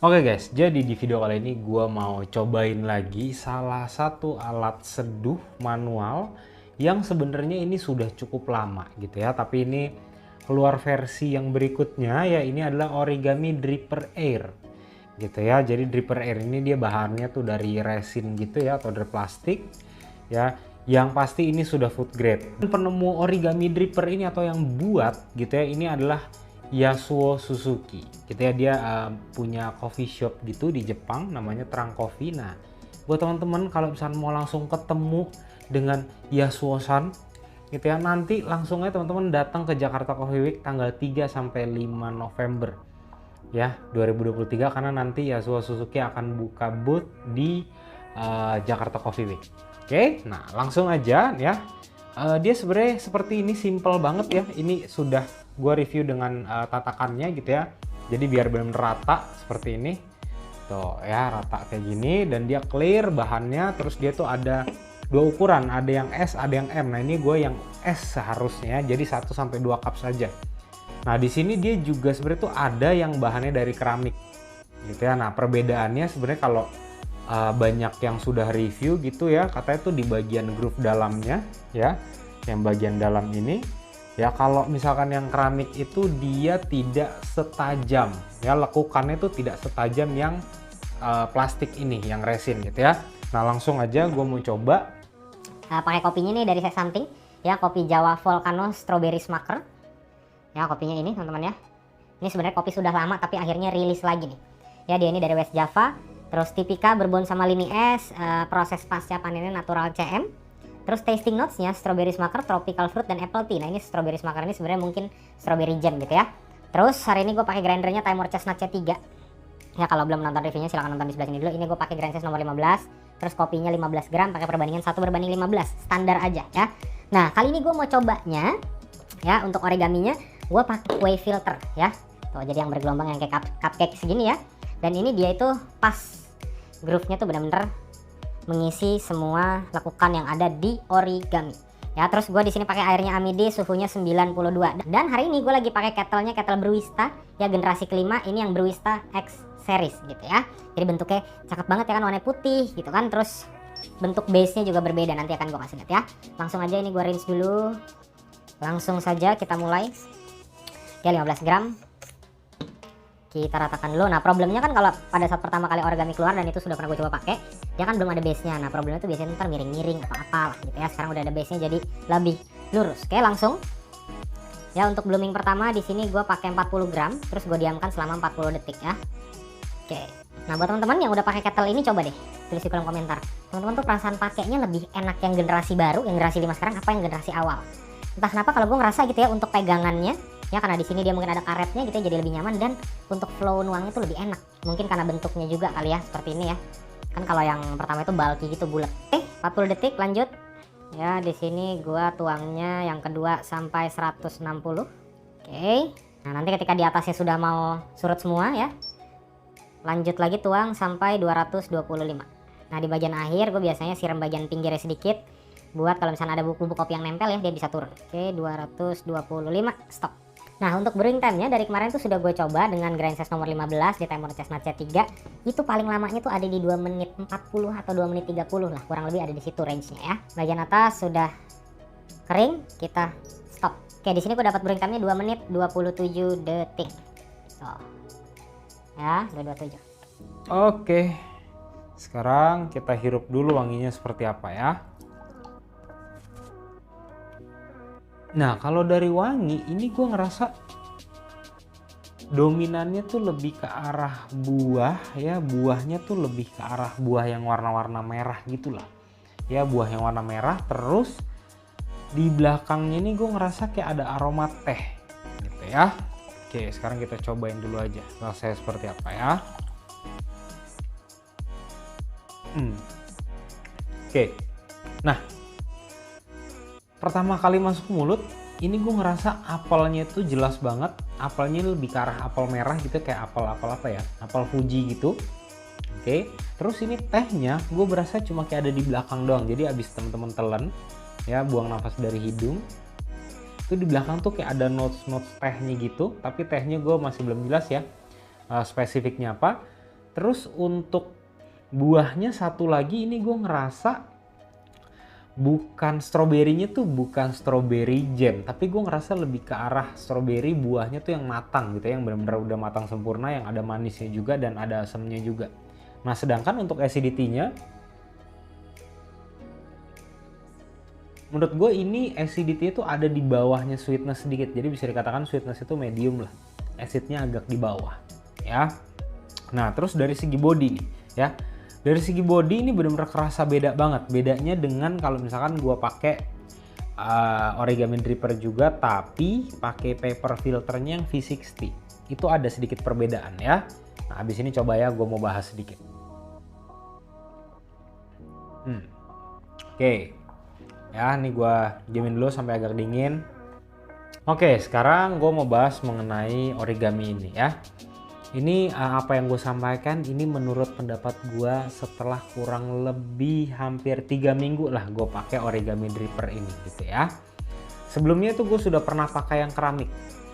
Oke guys, jadi di video kali ini gue mau cobain lagi salah satu alat seduh manual yang sebenarnya ini sudah cukup lama gitu ya, tapi ini keluar versi yang berikutnya ya. Ini adalah Origami Dripper Air gitu ya. Jadi Dripper Air ini dia bahannya tuh dari resin gitu ya, atau dari plastik ya. Yang pasti ini sudah food grade. Penemu Origami Dripper ini atau yang buat gitu ya, ini adalah Yasuo Suzuki gitu ya. Dia punya coffee shop gitu di Jepang, namanya Trang Coffee. Nah, buat teman-teman kalau misalnya mau langsung ketemu dengan Yasuo-san gitu ya, nanti langsung aja teman-teman datang ke Jakarta Coffee Week tanggal 3 sampai 5 November ya 2023, karena nanti Yasuo Suzuki akan buka booth di Jakarta Coffee Week. Oke, nah langsung aja ya. Dia sebenarnya seperti ini, simple banget ya. Ini sudah gue review dengan tatakannya gitu ya. Jadi biar benar-benar rata seperti ini. Tuh ya, rata kayak gini, dan dia clear bahannya. Terus dia tuh ada dua ukuran, ada yang S, ada yang M. Nah, ini gue yang S seharusnya, jadi 1 sampai 2 cup saja. Nah, di sini dia juga sebenarnya tuh ada yang bahannya dari keramik gitu ya. Nah, perbedaannya sebenarnya kalau banyak yang sudah review gitu ya, katanya tuh di bagian groove dalamnya ya, yang bagian dalam ini ya. Kalau misalkan yang keramik itu dia tidak setajam ya, lekukannya itu tidak setajam yang plastik ini, yang resin gitu ya. Nah, langsung aja gue mau coba. Pakai kopinya nih dari Set Something ya, kopi Jawa Volcano Strawberry Smaker ya. Kopinya ini teman-teman ya, ini sebenarnya kopi sudah lama tapi akhirnya rilis lagi nih ya. Dia ini dari West Java. Terus Tipika Bourbon sama Lini S, proses pasca panennya natural CM. Terus tasting notesnya strawberry smaker, tropical fruit, dan apple tea. Nah, ini strawberry smaker ini sebenarnya mungkin strawberry jam gitu ya. Terus hari ini gue pakai grindernya Timor Chestnut C3 ya. Kalau belum nonton reviewnya silahkan nonton di sebelah sini dulu. Ini gue pakai grind size nomor 15. Terus kopinya 15 gram, pakai perbandingan 1/15, standar aja ya. Nah, kali ini gue mau cobanya ya, untuk origaminya gue pakai whey filter ya. Tuh, jadi yang bergelombang, yang kayak cupcake segini ya. Dan ini dia itu pas groove-nya tuh benar-benar mengisi semua lekukan yang ada di origami ya. Terus gue di sini pakai airnya Amide, suhunya 92. Dan hari ini gue lagi pakai kettlenya kettle Brewista ya, generasi kelima. Ini yang Brewista X series gitu ya. Jadi bentuknya cakep banget ya kan, warna putih gitu kan. Terus bentuk base-nya juga berbeda, nanti akan gue kasih lihat ya. Langsung aja ini gue rinse dulu. Langsung saja kita mulai ya. 15 gram kita ratakan dulu. Nah, problemnya kan kalau pada saat pertama kali origami keluar, dan itu sudah pernah gue coba pakai, dia kan belum ada base-nya. Nah, problemnya itu biasanya ntar miring-miring atau apalah gitu ya. Sekarang udah ada base-nya jadi lebih lurus. Oke, langsung ya. Untuk blooming pertama di sini gue pakai 40 gram, terus gue diamkan selama 40 detik ya. Oke. Nah, buat teman-teman yang udah pakai kettle ini, coba deh tulis di kolom komentar, teman-teman tuh perasaan pakainya lebih enak yang generasi baru, yang generasi 5 sekarang, apa yang generasi awal. Entah kenapa kalau gue ngerasa gitu ya, untuk pegangannya ya, karena di sini dia mungkin ada karetnya gitu ya, jadi lebih nyaman. Dan untuk flow nuangnya tuh lebih enak, mungkin karena bentuknya juga kali ya, seperti ini ya kan. Kalau yang pertama itu bulky gitu, bulat. Oke, 40 detik lanjut ya. Di sini gua tuangnya yang kedua sampai 160. Oke, nah nanti ketika di atasnya sudah mau surut semua ya, lanjut lagi tuang sampai 225. Nah, di bagian akhir gue biasanya siram bagian pinggirnya sedikit, buat kalau misalnya ada bubuk kopi yang nempel ya, dia bisa turun. Oke, 225, stop. Nah, untuk brewing time-nya dari kemarin tuh sudah gue coba dengan grind size nomor 15 di Timor Chestnut C3. Itu paling lamanya tuh ada di 2 menit 40 atau 2 menit 30 lah, kurang lebih ada di situ range-nya ya. Bagian atas sudah kering, kita stop. Oke, di sini gue dapat brewing time-nya 2 menit 27 detik. So, ya, 227. Oke, sekarang kita hirup dulu wanginya seperti apa ya. Nah, kalau dari wangi ini gue ngerasa dominannya tuh lebih ke arah buah ya. Buahnya tuh lebih ke arah buah yang warna-warna merah gitulah ya, buah yang warna merah. Terus di belakangnya ini gue ngerasa kayak ada aroma teh gitu ya. Oke, sekarang kita cobain dulu aja rasanya seperti apa ya. Oke, nah pertama kali masuk mulut ini gue ngerasa apelnya tuh jelas banget. Apelnya lebih ke arah apel merah gitu, kayak apel-apel apa ya, apel Fuji gitu. Oke, terus ini tehnya gue berasa cuma kayak ada di belakang doang. Jadi abis temen-temen telan ya, buang nafas dari hidung, itu di belakang tuh kayak ada notes tehnya gitu. Tapi tehnya gue masih belum jelas ya spesifiknya apa. Terus untuk buahnya satu lagi ini gue ngerasa bukan stroberinya tuh bukan strawberry jam, tapi gue ngerasa lebih ke arah strawberry buahnya tuh yang matang gitu ya, yang benar-benar udah matang sempurna, yang ada manisnya juga dan ada asamnya juga. Nah sedangkan untuk acidity-nya, menurut gue ini acidity itu ada di bawahnya sweetness sedikit, jadi bisa dikatakan sweetness itu medium lah, acidnya agak di bawah ya. Nah terus dari segi body nih ya, dari segi body ini benar-benar kerasa beda banget. Bedanya dengan kalau misalkan gue pakai origami dripper juga tapi pakai paper filternya yang V60. Itu ada sedikit perbedaan ya. Nah abis ini coba ya gue mau bahas sedikit. Oke. Ya ini gue diamin dulu sampai agak dingin. Oke sekarang gue mau bahas mengenai origami ini ya. Ini apa yang gue sampaikan ini menurut pendapat gue setelah kurang lebih hampir 3 minggu lah gue pakai origami dripper ini gitu ya. Sebelumnya itu gue sudah pernah pakai yang keramik.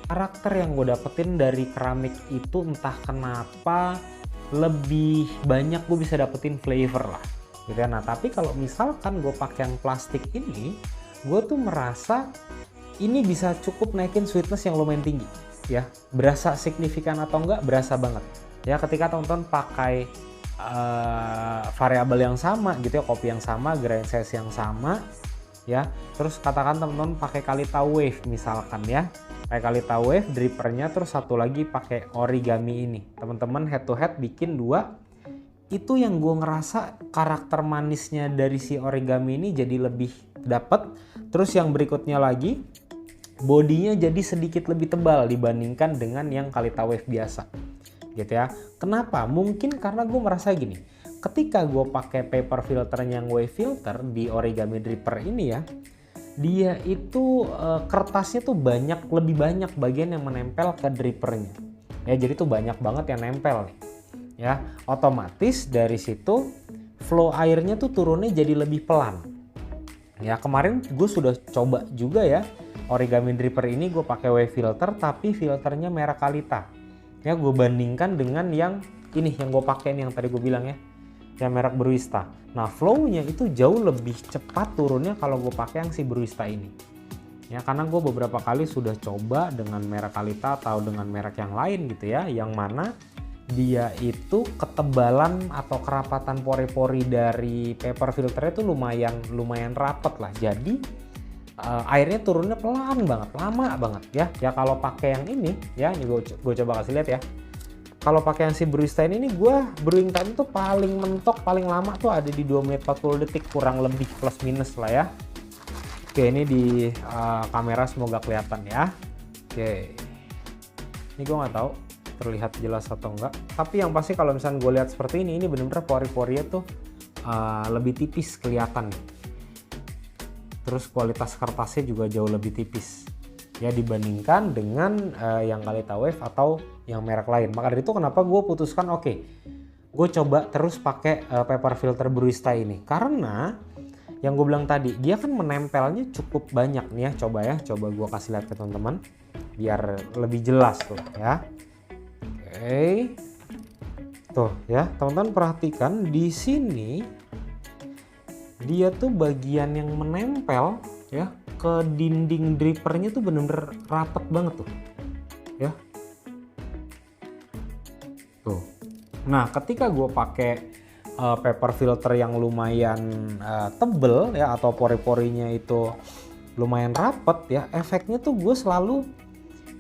Karakter yang gue dapetin dari keramik itu entah kenapa lebih banyak gue bisa dapetin flavor lah gitu ya. Nah tapi kalau misalkan gue pakai yang plastik ini, gue tuh merasa ini bisa cukup naikin sweetness yang lumayan tinggi. Ya, berasa signifikan atau enggak, berasa banget ya ketika teman-teman pakai variabel yang sama gitu ya, kopi yang sama, grain size yang sama ya. Terus katakan teman-teman pakai Kalita Wave misalkan ya, pakai Kalita Wave drippernya, terus satu lagi pakai origami ini, teman-teman head to head bikin dua, itu yang gue ngerasa karakter manisnya dari si origami ini jadi lebih dapet. Terus yang berikutnya lagi, bodinya jadi sedikit lebih tebal dibandingkan dengan yang Kalita Wave biasa gitu ya. Kenapa? Mungkin karena gue merasa gini, ketika gue pakai paper filternya yang wave filter di origami dripper ini ya, dia itu kertasnya tuh lebih banyak bagian yang menempel ke drippernya ya, jadi tuh banyak banget yang nempel nih ya. Otomatis dari situ flow airnya tuh turunnya jadi lebih pelan ya. Kemarin gue sudah coba juga ya origami dripper ini, gue pakai wave filter tapi filternya merek Kalita ya. Gue bandingkan dengan yang ini yang gue pakai yang tadi gue bilang ya, yang merek Bruista. Nah flow-nya itu jauh lebih cepat turunnya kalau gue pakai yang si Bruista ini ya, karena gue beberapa kali sudah coba dengan merek Kalita atau dengan merek yang lain gitu ya, yang mana dia itu ketebalan atau kerapatan pori-pori dari paper filternya itu lumayan rapet lah, jadi airnya turunnya pelan banget, lama banget ya. Ya kalau pakai yang ini ya, ini gue coba kasih lihat ya. Kalau pakai yang si Bruista ini gue brewing time itu paling mentok, paling lama tuh ada di 2 menit 40 detik kurang lebih, plus minus lah ya. Oke ini di kamera semoga kelihatan ya. Oke, ini gue nggak tahu terlihat jelas atau enggak, tapi yang pasti kalau misalnya gue lihat seperti ini bener-bener pori-porinya tuh lebih tipis kelihatan. Terus kualitas kertasnya juga jauh lebih tipis ya dibandingkan dengan yang Kalita Wave atau yang merek lain. Maka dari itu kenapa gue putuskan oke, gue coba terus pakai paper filter Bruista ini, karena yang gue bilang tadi dia kan menempelnya cukup banyak nih ya. Coba gue kasih lihat ke teman-teman biar lebih jelas tuh ya. Oke tuh ya teman-teman, perhatikan di sini dia tuh bagian yang menempel ya ke dinding drippernya tuh bener-bener rapet banget tuh ya tuh. Nah ketika gue pakai paper filter yang lumayan tebel ya, atau pori-porinya itu lumayan rapet ya, efeknya tuh gue selalu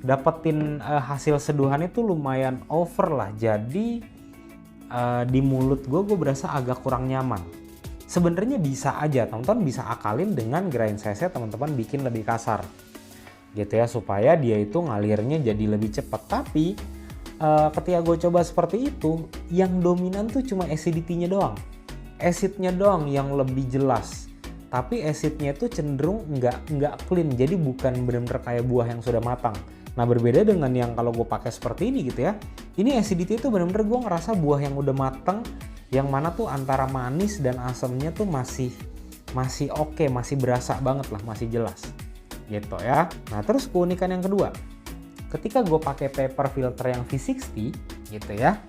dapetin hasil seduhannya tuh lumayan over lah, jadi di mulut gue berasa agak kurang nyaman. Sebenarnya bisa aja teman-teman bisa akalin dengan grind size-nya teman-teman bikin lebih kasar gitu ya, supaya dia itu ngalirnya jadi lebih cepat. Tapi ketika gue coba seperti itu, yang dominan tuh cuma acidity-nya doang, acidnya doang yang lebih jelas, tapi acidnya tuh cenderung nggak clean, jadi bukan benar-benar kayak buah yang sudah matang. Nah berbeda dengan yang kalau gue pakai seperti ini gitu ya, ini acidity itu benar-benar gue ngerasa buah yang udah matang, yang mana tuh antara manis dan asamnya tuh masih oke, masih berasa banget lah, masih jelas gitu ya. Nah terus keunikan yang kedua, ketika gue pakai paper filter yang V60 gitu ya,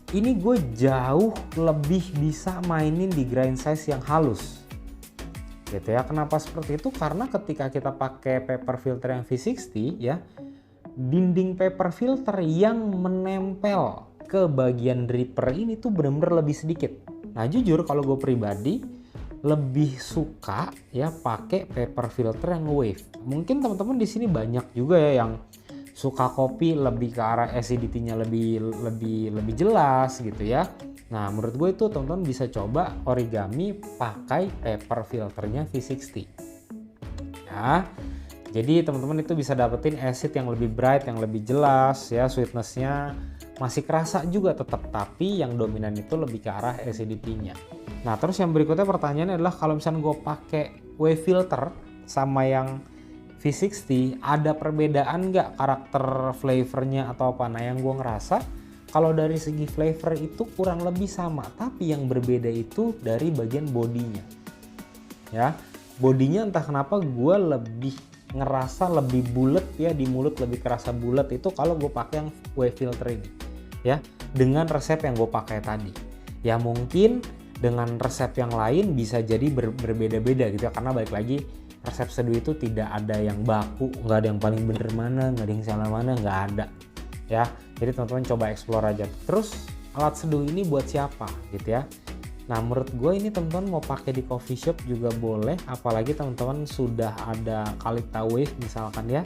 ini gue jauh lebih bisa mainin di grind size yang halus gitu ya. Kenapa seperti itu? Karena ketika kita pakai paper filter yang V60 ya, dinding paper filter yang menempel ke bagian dripper ini tuh bener-bener lebih sedikit. Nah jujur kalau gue pribadi lebih suka ya pakai paper filter yang wave. Mungkin teman-teman di sini banyak juga ya yang suka kopi lebih ke arah acidity-nya lebih jelas gitu ya. Nah menurut gue itu teman-teman bisa coba Origami pakai paper filternya V60 ya. Jadi teman-teman itu bisa dapetin acid yang lebih bright, yang lebih jelas ya, sweetness-nya masih kerasa juga tetap, tapi yang dominan itu lebih ke arah acidity-nya. Nah terus yang berikutnya pertanyaannya adalah kalau misalnya gue pakai wave filter sama yang V60 ada perbedaan nggak karakter flavornya atau apa? Nah yang gue ngerasa kalau dari segi flavor itu kurang lebih sama, tapi yang berbeda itu dari bagian bodinya ya. Bodinya entah kenapa gue lebih ngerasa lebih bulat ya, di mulut lebih kerasa bulat itu kalau gue pakai yang wave filter ini ya, dengan resep yang gue pakai tadi ya. Mungkin dengan resep yang lain bisa jadi berbeda-beda gitu ya, karena balik lagi resep seduh itu tidak ada yang baku, nggak ada yang paling bener mana, nggak ada yang salah mana, nggak ada ya. Jadi teman-teman coba explore aja. Terus alat seduh ini buat siapa gitu ya. Nah menurut gue ini teman-teman mau pakai di coffee shop juga boleh, apalagi teman-teman sudah ada Kalita Wave misalkan ya,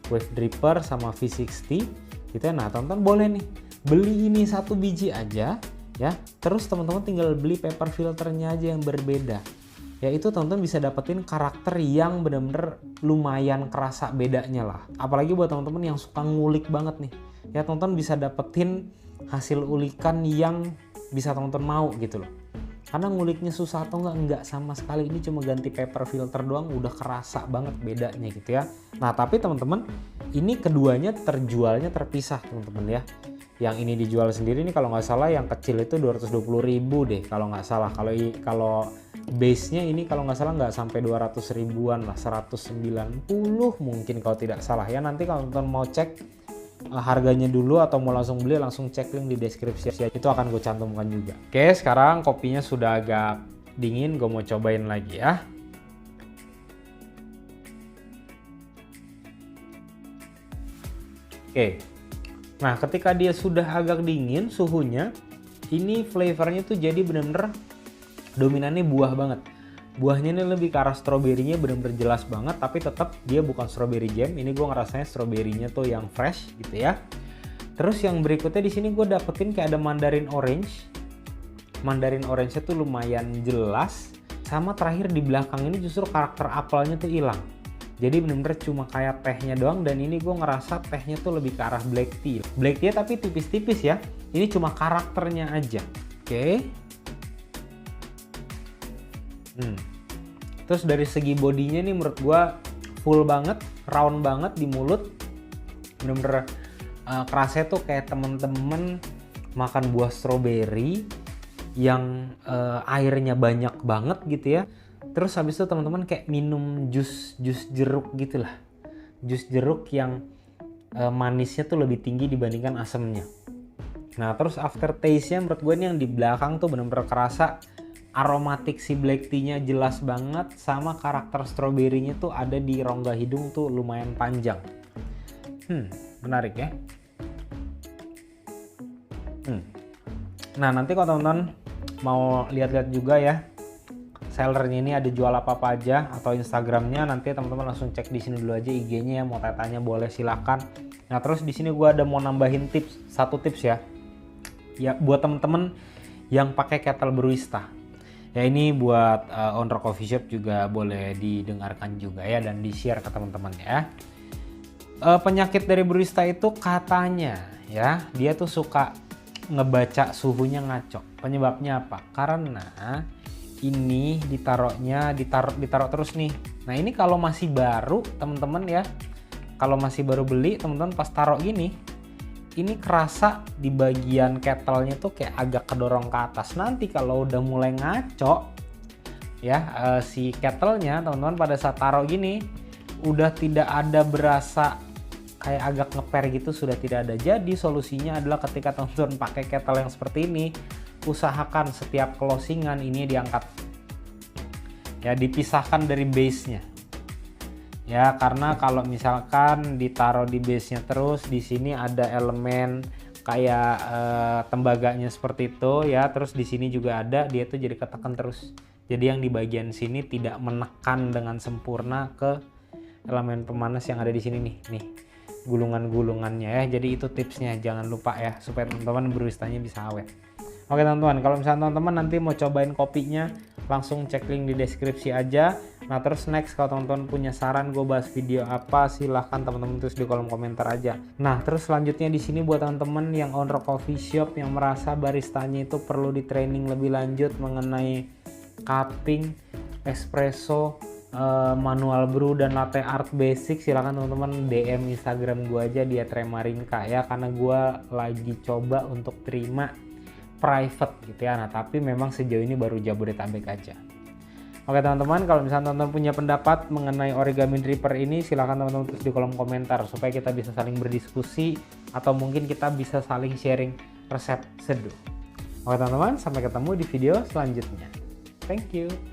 wave dripper sama V60 gitu ya. Nah teman-teman boleh nih beli ini 1 biji aja ya, terus teman-teman tinggal beli paper filternya aja yang berbeda ya. Itu teman-teman bisa dapetin karakter yang bener-bener lumayan kerasa bedanya lah. Apalagi buat teman-teman yang suka ngulik banget nih ya, teman-teman bisa dapetin hasil ulikan yang bisa teman-teman mau gitu loh. Karena nguliknya susah atau enggak sama sekali, ini cuma ganti paper filter doang udah kerasa banget bedanya gitu ya. Nah tapi teman-teman ini keduanya terjualnya terpisah teman-teman ya. Yang ini dijual sendiri nih kalau nggak salah yang kecil itu 220.000 deh kalau nggak salah. Kalau base-nya ini kalau nggak salah nggak sampai 200 ribuan lah, 190 mungkin kalau tidak salah ya. Nanti kalau teman-teman mau cek harganya dulu atau mau langsung beli, langsung cek link di deskripsi ya, itu akan gue cantumkan juga. Oke sekarang kopinya sudah agak dingin, gue mau cobain lagi ya. Oke, nah ketika dia sudah agak dingin suhunya, ini flavornya tuh jadi bener-bener dominannya buah banget. Buahnya ini lebih ke arah stroberinya bener-bener jelas banget, tapi tetap dia bukan strawberry jam. Ini gue ngerasanya stroberinya tuh yang fresh gitu ya. Terus yang berikutnya di sini gue dapetin kayak ada mandarin orange. Mandarin orange-nya tuh lumayan jelas. Sama terakhir di belakang ini justru karakter apelnya tuh hilang. Jadi bener-bener cuma kayak tehnya doang, dan ini gue ngerasa tehnya tuh lebih ke arah black tea. Black tea tapi tipis-tipis ya. Ini cuma karakternya aja. Oke. Terus dari segi bodinya nih menurut gua full banget, round banget di mulut, bener-bener kerasanya tuh kayak temen-temen makan buah stroberi yang airnya banyak banget gitu ya. Terus habis itu teman-teman kayak minum jus jeruk gitu lah, jus jeruk yang manisnya tuh lebih tinggi dibandingkan asemnya. Nah terus aftertaste-nya menurut gue ini yang di belakang tuh bener-bener kerasa aromatik si black tea-nya jelas banget, sama karakter stroberinya tuh ada di rongga hidung tuh lumayan panjang. Menarik ya. Nah nanti kalau teman-teman mau lihat-lihat juga ya, sellernya ini ada jual apa-apa aja atau Instagramnya, nanti teman-teman langsung cek di sini dulu aja IG-nya ya, mau tanya boleh silakan. Nah terus di sini gue ada mau nambahin satu tips ya buat teman-teman yang pakai kettle barista. Ya ini buat owner coffee shop juga boleh didengarkan juga ya, dan di share ke teman-teman ya. Penyakit dari barista itu katanya ya, dia tuh suka ngebaca suhunya ngaco. Penyebabnya apa? Karena ini ditaruh terus nih. Nah ini kalau masih baru teman-teman ya, kalau masih baru beli teman-teman pas taruh gini, ini kerasa di bagian kettle-nya tuh kayak agak kedorong ke atas. Nanti kalau udah mulai ngaco ya si kettle-nya teman-teman pada saat taruh gini udah tidak ada berasa kayak agak ngeper gitu sudah tidak ada. Jadi solusinya adalah ketika teman-teman pakai kettle yang seperti ini, usahakan setiap closingan ini diangkat, ya, dipisahkan dari base-nya. Ya, karena kalau misalkan ditaruh di base-nya terus, di sini ada elemen kayak tembaganya seperti itu ya, terus di sini juga ada, dia tuh jadi ketekan terus. Jadi yang di bagian sini tidak menekan dengan sempurna ke elemen pemanas yang ada di sini nih gulungan-gulungannya ya. Jadi itu tipsnya, jangan lupa ya, supaya teman-teman baristanya bisa awet. Oke teman-teman, kalau misalnya teman-teman nanti mau cobain kopinya, langsung cek link di deskripsi aja. Nah terus next, kalau teman-teman punya saran gue bahas video apa, silahkan teman-teman tulis di kolom komentar aja. Nah terus selanjutnya di sini buat teman-teman yang owner coffee shop yang merasa baristanya itu perlu di training lebih lanjut mengenai cupping, espresso, manual brew dan latte art basic, silahkan teman-teman DM Instagram gue aja di @remarinka ya, karena gue lagi coba untuk terima private gitu ya. Nah tapi memang sejauh ini baru Jabodetabek aja. Oke teman-teman, kalau misalnya teman-teman punya pendapat mengenai origami dripper ini, silahkan teman-teman tulis di kolom komentar supaya kita bisa saling berdiskusi atau mungkin kita bisa saling sharing resep seduh. Oke teman-teman, sampai ketemu di video selanjutnya. Thank you.